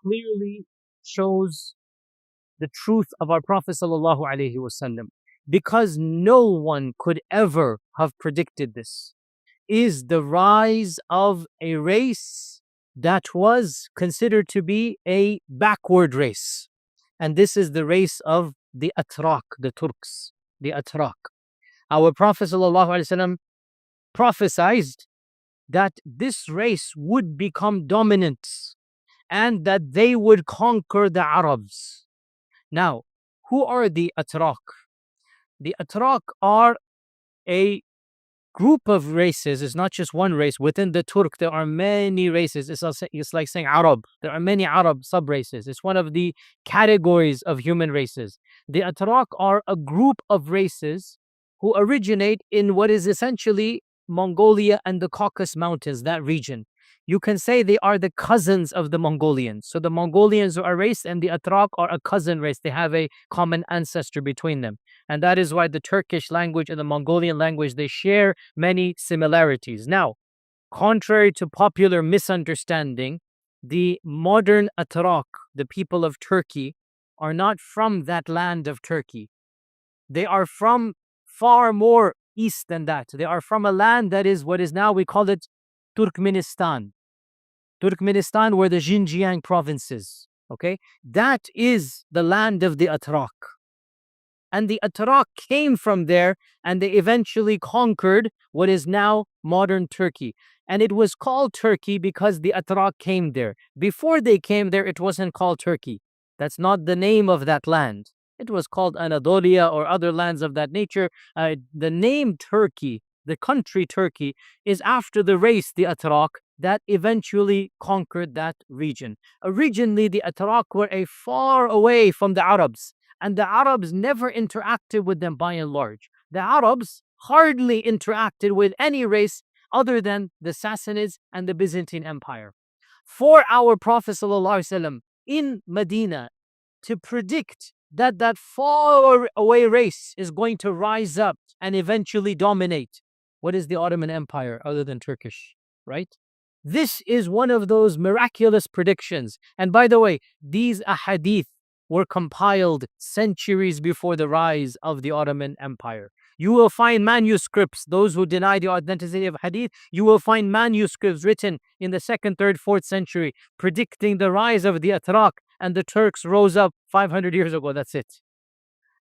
clearly shows the truth of our Prophet sallallahu alaihi wasallam, because no one could ever have predicted this, is the rise of a race that was considered to be a backward race. And this is the race of the Atrak, the Turks, the Atrak. Our Prophet ﷺ prophesied that this race would become dominant and that they would conquer the Arabs. Now, who are the Atrak? The Atrak are a group of races. It's not just one race. Within the Turk, there are many races. It's like saying Arab. There are many Arab sub-races. It's one of the categories of human races. The Atrak are a group of races who originate in what is essentially Mongolia and the Caucasus Mountains, that region. You can say they are the cousins of the Mongolians. So the Mongolians are a race and the Atrak are a cousin race. They have a common ancestor between them. And that is why the Turkish language and the Mongolian language, they share many similarities. Now, contrary to popular misunderstanding, the modern Atrak, the people of Turkey, are not from that land of Turkey. They are from far more east than that. They are from a land that is what is now, we call it Turkmenistan. Turkmenistan were the Xinjiang provinces. Okay, that is the land of the Atrak. And the Atrak came from there and they eventually conquered what is now modern Turkey. And it was called Turkey because the Atrak came there. Before they came there, it wasn't called Turkey. That's not the name of that land. It was called Anatolia or other lands of that nature. The name Turkey, the country Turkey, is after the race, the Atrak, that eventually conquered that region. Originally, the Atrak were a far away from the Arabs. And the Arabs never interacted with them by and large. The Arabs hardly interacted with any race other than the Sassanids and the Byzantine Empire. For our Prophet ﷺ in Medina to predict that that far away race is going to rise up and eventually dominate, what is the Ottoman Empire other than Turkish, right? This is one of those miraculous predictions. And by the way, these ahadith were compiled centuries before the rise of the Ottoman Empire. You will find manuscripts, those who deny the authenticity of hadith, you will find manuscripts written in the 2nd, 3rd, 4th century predicting the rise of the Atrak, and the Turks rose up 500 years ago. That's it.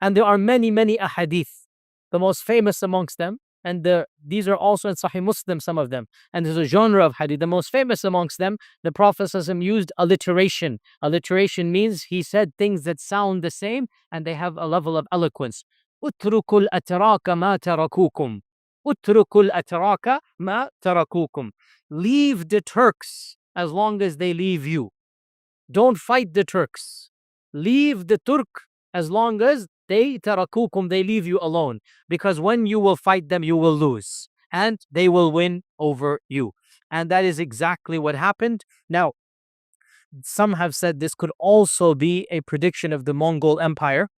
And there are many, many ahadith. The most famous amongst them, and these are also in Sahih Muslim, some of them. And there's a genre of hadith. The most famous amongst them, the Prophet ﷺ used alliteration. Alliteration means he said things that sound the same and they have a level of eloquence. Utrukul atraka ma tarakukum. Utrukul atraka ma tarakukum. Leave the Turks as long as they leave you. Don't fight the Turks. Leave the Turk as long as they tarakukum, they leave you alone. Because when you will fight them, you will lose. And they will win over you. And that is exactly what happened. Now, some have said this could also be a prediction of the Mongol Empire,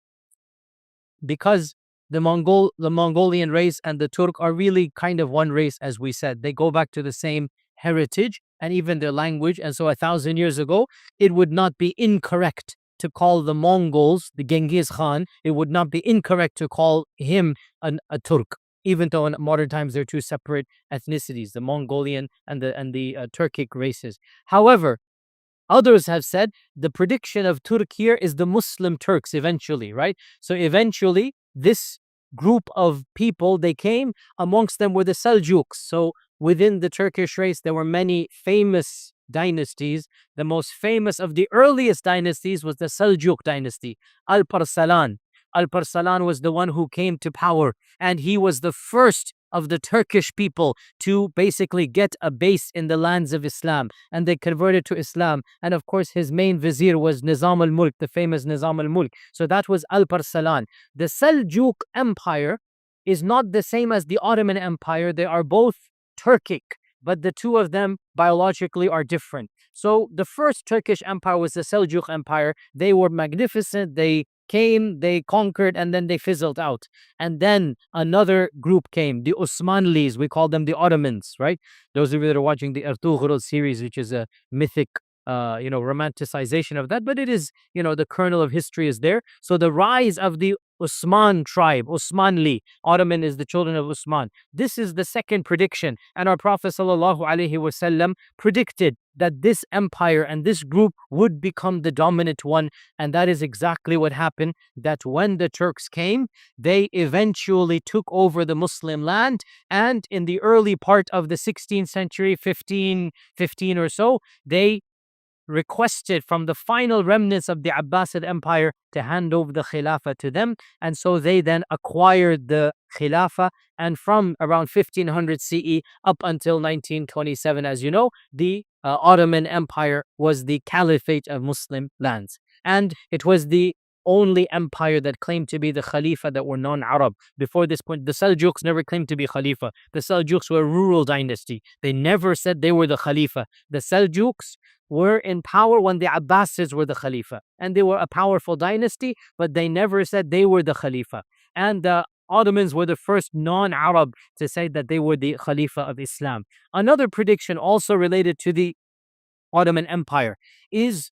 because the Mongolian race and the Turk are really kind of one race, as we said. They go back to the same heritage and even their language. And so 1,000 years ago, it would not be incorrect to call the Mongols, the Genghis Khan, it would not be incorrect to call him a Turk, even though in modern times they're two separate ethnicities, the Mongolian and the Turkic races. However, others have said the prediction of Turk here is the Muslim Turks eventually, right? So eventually, this group of people, they came, amongst them were the Seljuks. So within the Turkish race, there were many famous dynasties. The most famous of the earliest dynasties was the Seljuk dynasty, Alparslan. Alparslan was the one who came to power, and he was the first of the Turkish people to basically get a base in the lands of Islam, and they converted to Islam. And of course, his main vizier was Nizam al-Mulk, the famous Nizam al-Mulk. So that was Alparslan. The Seljuk Empire is not the same as the Ottoman Empire. They are both Turkic, but the two of them biologically are different. So the first Turkish empire was the Seljuk Empire. They were magnificent. They came, they conquered, and then they fizzled out. And then another group came, the Osmanlis. We call them the Ottomans, right? Those of you that are watching the Ertugrul series, which is a mythic romanticization of that, but it is, the kernel of history is there. So the rise of the Usman tribe, Usmanli, Ottoman is the children of Usman. This is the second prediction. And our Prophet ﷺ predicted that this empire and this group would become the dominant one. And that is exactly what happened. That when the Turks came, they eventually took over the Muslim land. And in the early part of the 16th century, 1515 or so, they requested from the final remnants of the Abbasid Empire to hand over the Khilafah to them. And so they then acquired the Khilafah. And from around 1500 CE up until 1927, as you know, the Ottoman Empire was the caliphate of Muslim lands. And it was the only empire that claimed to be the Khalifa that were non-Arab. Before this point, the Seljuks never claimed to be Khalifa. The Seljuks were a rural dynasty. They never said they were the Khalifa. The Seljuks were in power when the Abbasids were the Khalifa. And they were a powerful dynasty, but they never said they were the Khalifa. And the Ottomans were the first non-Arab to say that they were the Khalifa of Islam. Another prediction also related to the Ottoman Empire is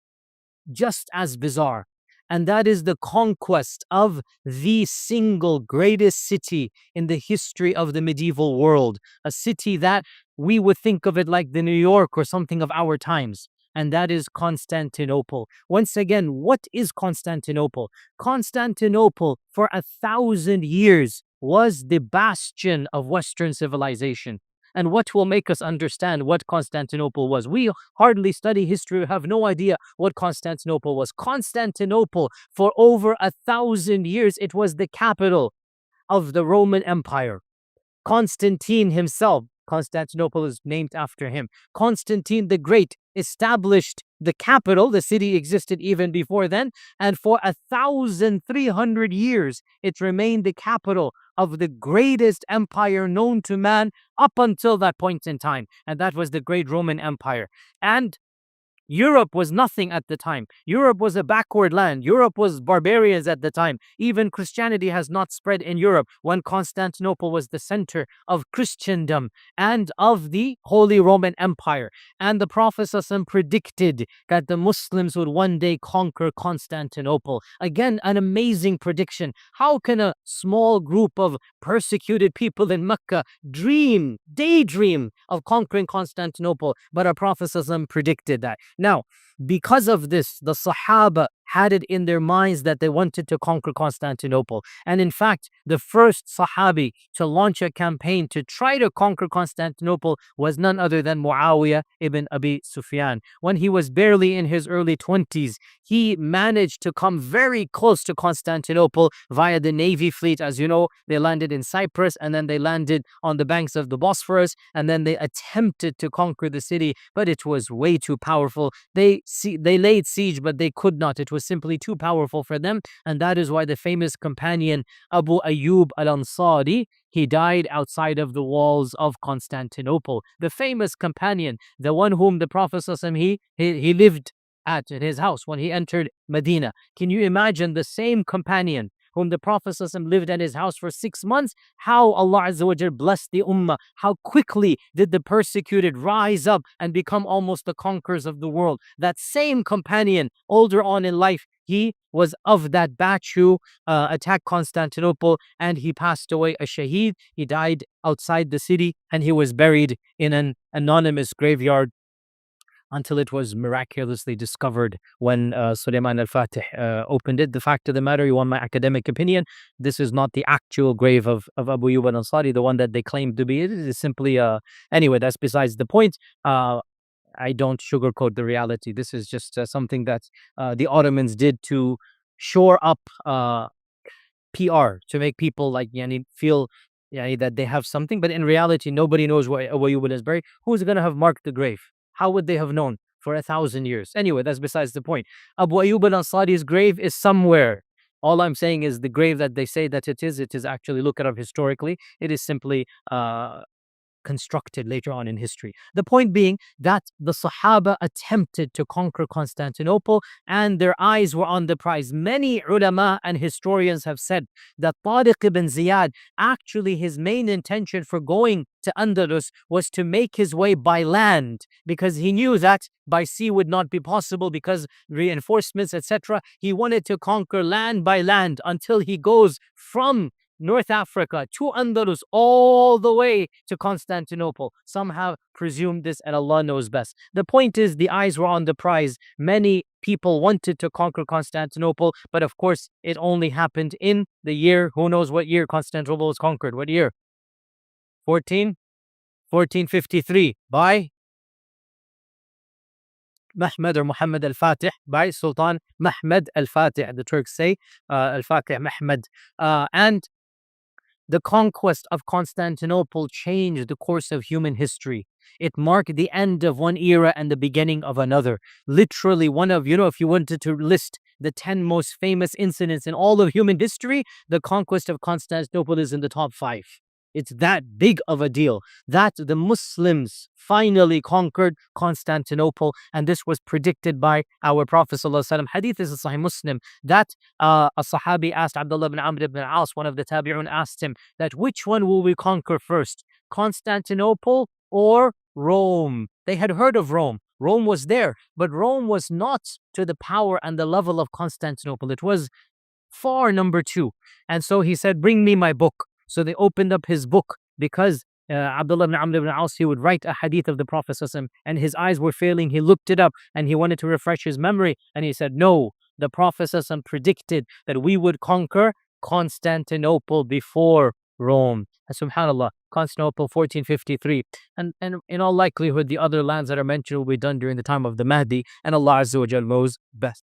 just as bizarre. And that is the conquest of the single greatest city in the history of the medieval world. A city that we would think of it like the New York or something of our times. And that is Constantinople. Once again, what is Constantinople? Constantinople, for 1,000 years, was the bastion of Western civilization. And what will make us understand what Constantinople was? We hardly study history, we have no idea what Constantinople was. Constantinople, for over 1,000 years, it was the capital of the Roman Empire. Constantine himself, Constantinople is named after him. Constantine the Great established the capital. The city existed even before then. And for 1,300 years, it remained the capital of the greatest empire known to man up until that point in time. And that was the great Roman Empire. And Europe was nothing at the time. Europe was a backward land. Europe was barbarians at the time. Even Christianity has not spread in Europe when Constantinople was the center of Christendom and of the Holy Roman Empire. And the Prophet ﷺ predicted that the Muslims would one day conquer Constantinople. Again, an amazing prediction. How can a small group of persecuted people in Mecca daydream of conquering Constantinople? But our Prophet ﷺ predicted that. Now, because of this, the Sahaba had it in their minds that they wanted to conquer Constantinople. And in fact, the first Sahabi to launch a campaign to try to conquer Constantinople was none other than Muawiyah ibn Abi Sufyan. When he was barely in his early 20s, he managed to come very close to Constantinople via the Navy fleet. As you know, they landed in Cyprus and then they landed on the banks of the Bosphorus and then they attempted to conquer the city, but it was way too powerful. They laid siege, but they could not. It was simply too powerful for them. And that is why the famous companion Abu Ayyub al-Ansari, he died outside of the walls of Constantinople. The famous companion, the one whom the Prophet ﷺ, he lived at his house when he entered Medina. Can you imagine the same companion whom the Prophet ﷺ lived at his house for 6 months, how Allah Azza wa Jal blessed the ummah, how quickly did the persecuted rise up and become almost the conquerors of the world. That same companion, older on in life, he was of that batch who attacked Constantinople and he passed away a shaheed. He died outside the city and he was buried in an anonymous graveyard until it was miraculously discovered when Sulaiman al-Fatih opened it. The fact of the matter, you want my academic opinion, this is not the actual grave of Abu Ayyub al-Ansari, the one that they claim to be. It is simply, anyway, that's besides the point. I don't sugarcoat the reality. This is just something that the Ottomans did to shore up PR, to make people like feel that they have something. But in reality, nobody knows where Abu Ayyub is buried. Who's going to have marked the grave? How would they have known for 1,000 years? Anyway, that's besides the point. Abu Ayyub al-Ansari's grave is somewhere. All I'm saying is the grave that they say that it is actually, look it up historically. It is simply constructed later on in history. The point being that the Sahaba attempted to conquer Constantinople and their eyes were on the prize. Many ulama and historians have said that Tariq ibn Ziyad, actually his main intention for going to Andalus was to make his way by land, because he knew that by sea would not be possible because reinforcements, etc. He wanted to conquer land by land until he goes from North Africa to Andalus all the way to Constantinople. Some have presumed this and Allah knows best. The point is the eyes were on the prize. Many people wanted to conquer Constantinople, but of course it only happened in the year, who knows what year Constantinople was conquered. What year? 1453 by Mahmud or Muhammad al-Fatih, by Sultan Mahmud al-Fatih. The Turks say al-Fatih Mahmud. And the conquest of Constantinople changed the course of human history. It marked the end of one era and the beginning of another. Literally, one of, if you wanted to list the 10 most famous incidents in all of human history, the conquest of Constantinople is in the top 5. It's that big of a deal that the Muslims finally conquered Constantinople, and this was predicted by our Prophet ﷺ. Hadith is a Sahih Muslim that a Sahabi asked Abdullah ibn Amr ibn al-As, one of the Tabi'un, asked him that which one will we conquer first, Constantinople or Rome? They had heard of Rome. Rome was there, but Rome was not to the power and the level of Constantinople. It was far number 2. And so he said, bring me my book. So they opened up his book because Abdullah ibn Amr ibn al-As, he would write a hadith of the Prophet ﷺ, and his eyes were failing. He looked it up and he wanted to refresh his memory. And he said, no, the Prophet ﷺ predicted that we would conquer Constantinople before Rome. And subhanAllah, Constantinople 1453. And in all likelihood, the other lands that are mentioned will be done during the time of the Mahdi. And Allah Azza wa Jal knows best.